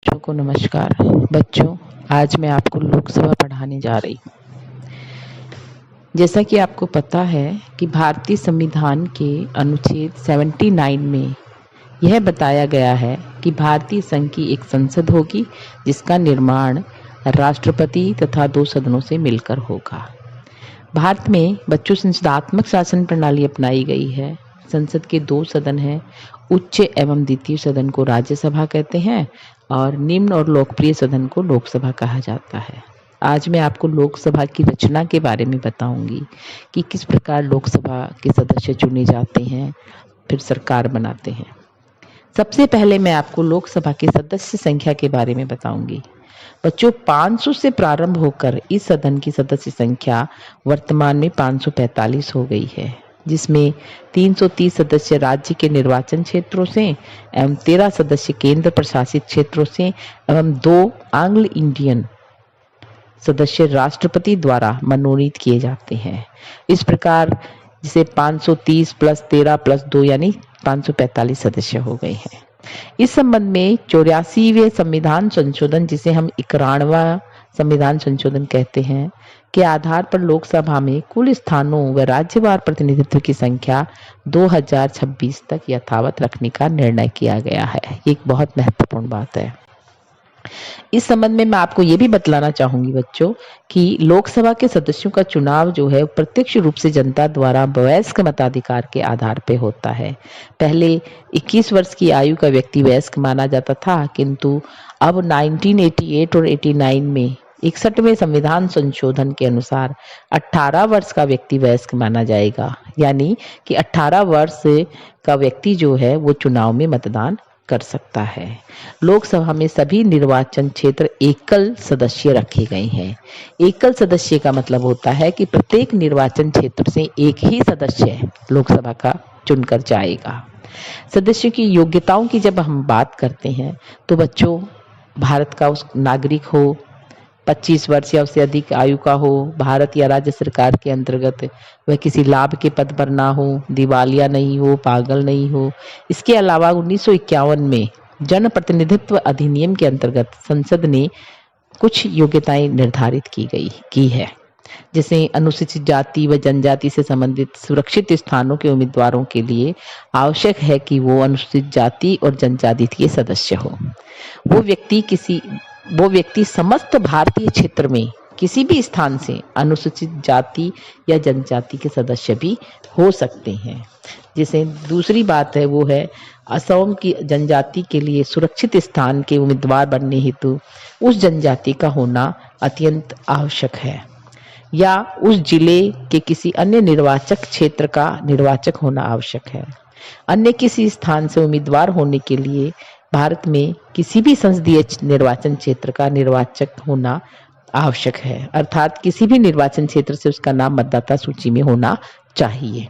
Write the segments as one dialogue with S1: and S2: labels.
S1: बच्चों को नमस्कार। बच्चों, आज मैं आपको लोकसभा पढ़ाने जा रही हूँ। जैसा कि आपको पता है कि भारतीय संविधान के अनुच्छेद 79 में यह बताया गया है कि भारतीय संघ की एक संसद होगी जिसका निर्माण राष्ट्रपति तथा 2 सदनों से मिलकर होगा। भारत में बच्चों संसदात्मक शासन प्रणाली अपनाई गई है। संसद के 2 सदन हैं। उच्च एवं द्वितीय सदन को राज्यसभा कहते हैं और निम्न और लोकप्रिय सदन को लोकसभा कहा जाता है। आज मैं आपको लोकसभा की रचना के बारे में बताऊंगी कि किस प्रकार लोकसभा के सदस्य चुने जाते हैं, फिर सरकार बनाते हैं। सबसे पहले मैं आपको लोकसभा के सदस्य संख्या के बारे में बताऊंगी। बच्चों, 500 से प्रारंभ होकर इस सदन की सदस्य संख्या वर्तमान में 545 हो गई है, जिसमें 330 सदस्य राज्य के निर्वाचन क्षेत्रों से एवं 13 सदस्य केंद्र प्रशासित क्षेत्रों से एवं 2 आंग्ल इंडियन सदस्य राष्ट्रपति द्वारा मनोनीत किए जाते हैं। इस प्रकार जिसे 530 प्लस 13 प्लस 2 यानी 545 सदस्य हो गए हैं। इस संबंध में 84वें संविधान संशोधन, जिसे हम 91वां संविधान संशोधन कहते हैं, के आधार पर लोकसभा में कुल स्थानों व राज्यवार प्रतिनिधित्व की संख्या 2026 तक यथावत रखने का निर्णय किया गया है। एक बहुत महत्वपूर्ण बात है। इस संबंध में मैं आपको ये भी बतलाना चाहूंगी बच्चों कि लोकसभा के सदस्यों का चुनाव जो है प्रत्यक्ष रूप से जनता द्वारा वयस्क मताधिकार के आधार पर होता है। पहले 21 वर्ष की आयु का व्यक्ति वयस्क माना जाता था, किंतु अब 1988 और 89 में 61वें संविधान संशोधन के अनुसार 18 वर्ष का व्यक्ति वयस्क माना जाएगा, यानी कि 18 वर्ष का व्यक्ति जो है वो चुनाव में मतदान कर सकता है। लोकसभा में सभी निर्वाचन क्षेत्र एकल सदस्य रखे गए हैं। एकल सदस्य का मतलब होता है कि प्रत्येक निर्वाचन क्षेत्र से एक ही सदस्य लोकसभा का चुनकर जाएगा। सदस्यों की योग्यताओं की जब हम बात करते हैं तो बच्चों, भारत का उस नागरिक हो, 25 वर्ष या उससे अधिक आयु का हो, भारत या राज्य सरकार के अंतर्गत वह किसी लाभ के पद पर ना हो, दिवालिया नहीं हो, पागल नहीं हो। इसके अलावा 1951 में जन प्रतिनिधित्व अधिनियम के अंतर्गत संसद ने कुछ योग्यताएं निर्धारित की है, जैसे अनुसूचित जाति व जनजाति से संबंधित सुरक्षित स्थानों के उम्मीदवारों के लिए आवश्यक है कि वो अनुसूचित जाति और जनजाति के सदस्य हो। वो व्यक्ति समस्त भारतीय क्षेत्र में किसी भी स्थान से अनुसूचित जाति या जनजाति के सदस्य भी हो सकते हैं। जैसे दूसरी बात है वो है असम की जनजाति के लिए सुरक्षित स्थान के उम्मीदवार बनने हेतु उस जनजाति का होना अत्यंत आवश्यक है, या उस जिले के किसी अन्य निर्वाचक क्षेत्र का निर्वाचक होना आवश्यक है। अन्य किसी स्थान से उम्मीदवार होने के लिए भारत में किसी भी संसदीय निर्वाचन क्षेत्र का निर्वाचक होना आवश्यक है, अर्थात किसी भी निर्वाचन क्षेत्र से उसका नाम मतदाता सूची में होना चाहिए।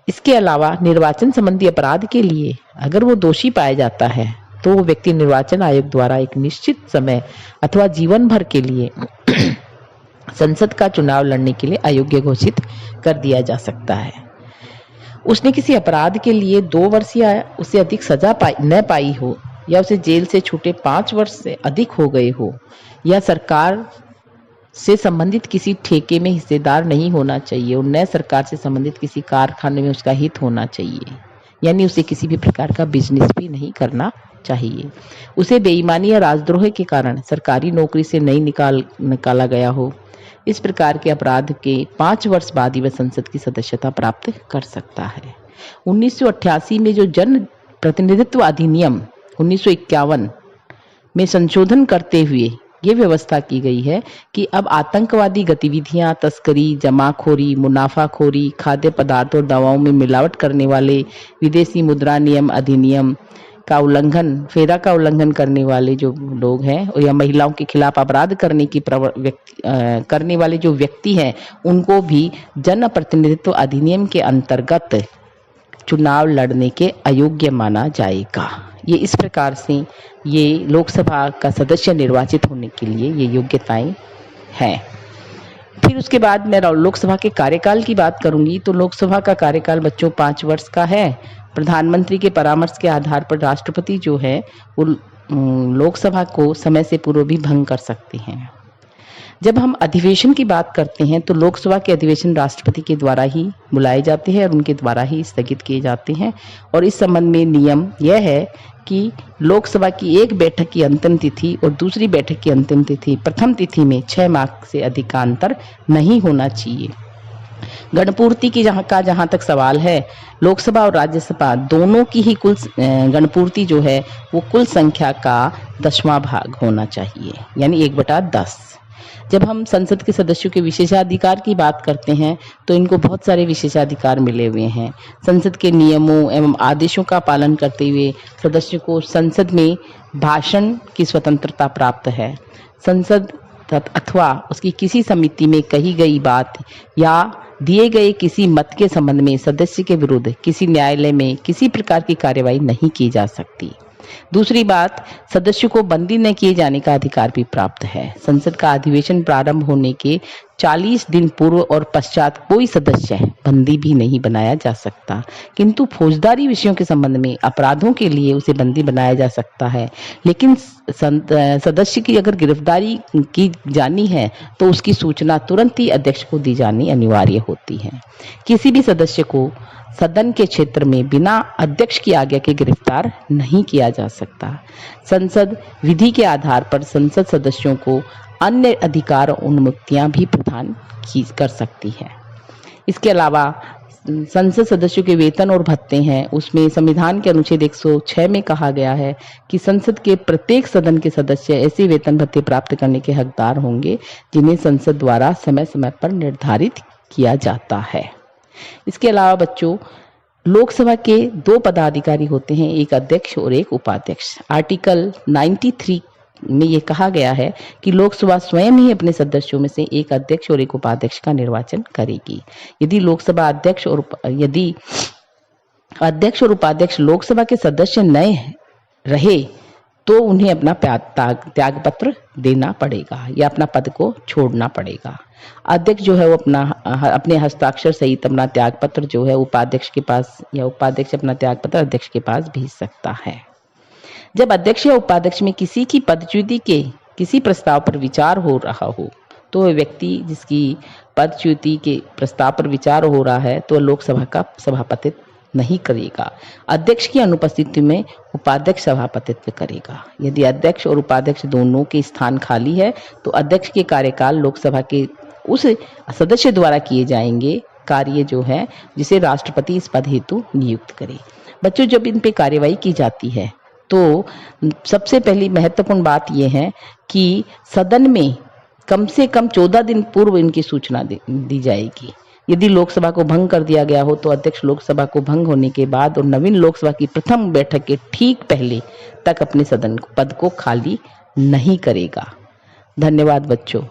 S1: इसके अलावा निर्वाचन संबंधी अपराध के लिए अगर वो दोषी पाया जाता है तो वो व्यक्ति निर्वाचन आयोग द्वारा एक निश्चित समय अथवा जीवन भर के लिए संसद का चुनाव लड़ने के लिए अयोग्य घोषित कर दिया जा सकता है। उसने किसी अपराध के लिए 2 वर्ष या उससे अधिक सजा न पाई हो, या उसे जेल से छूटे 5 वर्ष से अधिक हो गए हो, या सरकार से संबंधित किसी ठेके में हिस्सेदार नहीं होना चाहिए और न सरकार से संबंधित किसी कारखाने में उसका हित होना चाहिए, यानी उसे किसी भी प्रकार का बिजनेस भी नहीं करना चाहिए। उसे बेईमानी या राजद्रोह के कारण सरकारी नौकरी से नहीं निकाला गया हो। इस प्रकार के अपराध के 5 वर्ष बाद ही वह संसद की सदस्यता प्राप्त कर सकता है। 1988 में जो जन प्रतिनिधित्व अधिनियम 1951 में संशोधन करते हुए ये व्यवस्था की गई है कि अब आतंकवादी गतिविधियां, तस्करी, जमाखोरी, मुनाफाखोरी, खाद्य पदार्थ और दवाओं में मिलावट करने वाले, विदेशी मुद्रा नियम अधिनियम का उल्लंघन, फेरा का उल्लंघन करने वाले जो लोग हैं, या महिलाओं के खिलाफ अपराध करने वाले जो व्यक्ति हैं, उनको भी जन प्रतिनिधित्व अधिनियम के अंतर्गत चुनाव लड़ने के अयोग्य माना जाएगा। ये इस प्रकार से ये लोकसभा का सदस्य निर्वाचित होने के लिए ये योग्यताएं हैं। फिर उसके बाद मैं लोकसभा के कार्यकाल की बात करूंगी तो लोकसभा का कार्यकाल बच्चों 5 वर्ष का है। प्रधानमंत्री के परामर्श के आधार पर राष्ट्रपति जो है वो लोकसभा को समय से पूर्व भी भंग कर सकते हैं। जब हम अधिवेशन की बात करते हैं तो लोकसभा के अधिवेशन राष्ट्रपति के द्वारा ही बुलाए जाते हैं और उनके द्वारा ही स्थगित किए जाते हैं। और इस संबंध में नियम यह है कि लोकसभा की एक बैठक की अंतिम तिथि और दूसरी बैठक की अंतिम तिथि प्रथम तिथि में 6 माह से अधिक का अंतर नहीं होना चाहिए। गणपूर्ति की जहां तक सवाल है, लोकसभा और राज्यसभा दोनों की ही कुल गणपूर्ति जो है वो कुल संख्या का 10वां भाग होना चाहिए, यानी 1/10। जब हम संसद के सदस्यों के विशेषाधिकार की बात करते हैं तो इनको बहुत सारे विशेषाधिकार मिले हुए हैं। संसद के नियमों एवं आदेशों का पालन करते हुए सदस्यों को संसद में भाषण की स्वतंत्रता प्राप्त है। संसद अथवा उसकी किसी समिति में कही गई बात या दिए गए किसी मत के संबंध में सदस्य के विरुद्ध किसी न्यायालय में किसी प्रकार की कार्यवाही नहीं की जा सकती। दूसरी बात, सदस्यों को बंदी न किए जाने का अधिकार भी प्राप्त है। संसद का अधिवेशन प्रारंभ होने के 40 दिन पूर्व और पश्चात कोई सदस्य बंदी भी नहीं बनाया जा सकता, किंतु फौजदारी विषयों के संबंध में अपराधों के लिए उसे बंदी बनाया जा सकता है। लेकिन सदस्य की अगर गिरफ्तारी की जानी है तो उसकी सूचना तुरंत ही अध्यक्ष को दी जानी अनिवार्य होती है। किसी भी सदस्य को सदन के क्षेत्र में बिना अध्यक्ष की आज्ञा के गिरफ्तार नहीं किया जा सकता। संसद विधि के आधार पर संसद सदस्यों को अन्य अधिकार और उन्मुक्तियां भी प्रदान कर सकती है। इसके अलावा संसद सदस्यों के वेतन और भत्ते हैं, उसमें संविधान के अनुच्छेद 106 में कहा गया है कि संसद के प्रत्येक सदन के सदस्य ऐसे वेतन भत्ते प्राप्त करने के हकदार होंगे जिन्हें संसद द्वारा समय समय पर निर्धारित किया जाता है। इसके अलावा बच्चों, लोकसभा के 2 पदाधिकारी होते हैं, एक अध्यक्ष और एक उपाध्यक्ष। आर्टिकल 93 में ये कहा गया है कि लोकसभा स्वयं ही अपने सदस्यों में से एक अध्यक्ष और एक उपाध्यक्ष का निर्वाचन करेगी। यदि लोकसभा अध्यक्ष और उपाध्यक्ष लोकसभा के सदस्य नए रहे तो उन्हें अपना त्याग पत्र देना पड़ेगा या अपना पद को छोड़ना पड़ेगा। अध्यक्ष जो है वो अपने हस्ताक्षर सहित अपना त्याग पत्र जो है उपाध्यक्ष के पास, या उपाध्यक्ष अपना त्याग पत्र अध्यक्ष के पास भेज सकता है। जब अध्यक्ष या उपाध्यक्ष में किसी की पदच्युति के किसी प्रस्ताव पर विचार हो रहा हो तो वह व्यक्ति जिसकी पदच्युति के प्रस्ताव पर विचार हो रहा है तो लोकसभा का सभापतित्व नहीं करेगा। अध्यक्ष की अनुपस्थिति में उपाध्यक्ष सभापतित्व करेगा। यदि अध्यक्ष और उपाध्यक्ष दोनों के स्थान खाली है तो अध्यक्ष के कार्यकाल लोकसभा के उस सदस्य द्वारा किए जाएंगे कार्य जो है जिसे राष्ट्रपति इस पद हेतु नियुक्त करे। बच्चों, जब इन पे कार्यवाही की जाती है तो सबसे पहली महत्वपूर्ण बात यह है कि सदन में कम से कम 14 दिन पूर्व इनकी सूचना दी जाएगी। यदि लोकसभा को भंग कर दिया गया हो तो अध्यक्ष लोकसभा को भंग होने के बाद और नवीन लोकसभा की प्रथम बैठक के ठीक पहले तक अपने सदन पद को खाली नहीं करेगा। धन्यवाद बच्चों।